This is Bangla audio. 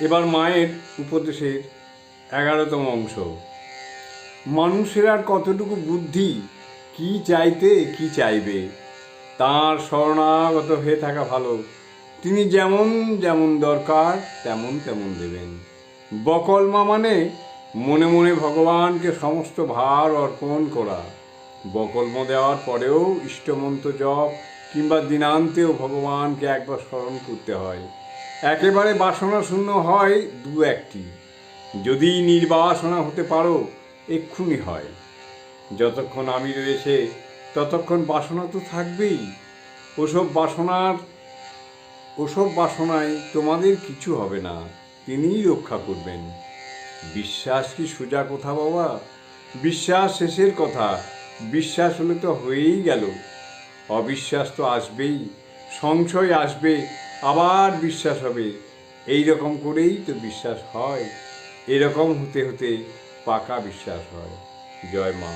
এবার মায়ের উপদেশের 11তম অংশ। মানুষের আর কতটুকু বুদ্ধি, কি চাইতে কি চাইবে, তাঁর শরণাগত হয়ে থাকা ভালো। তিনি যেমন যেমন দরকার তেমন তেমন দেবেন। বকলমা মানে মনে মনে ভগবানকে সমস্ত ভার অর্পণ করা। বকলম দেওয়ার পরেও ইষ্টমন্ত্র জপ কিংবা দিনান্তেও ভগবানকে একবার স্মরণ করতে হয়। একেবারে বাসনা শূন্য হয় দু একটি, যদি নির্বাসনা হতে পারো এক্ষুনি হয়। যতক্ষণ আমি রয়েছে ততক্ষণ বাসনা তো থাকবেই। ওসব বাসনায় তোমাদের কিছু হবে না, তিনিই রক্ষা করবেন। বিশ্বাস কি সোজা কথা বাবা? বিশ্বাস শেষের কথা। বিশ্বাস হলে তো হয়েই গেল। অবিশ্বাস তো আসবেই, সংশয় আসবে, আবার বিশ্বাস হবে। এই রকম করেই তো বিশ্বাস হয়। এরকম হতে হতে পাকা বিশ্বাস হয়। জয় মা।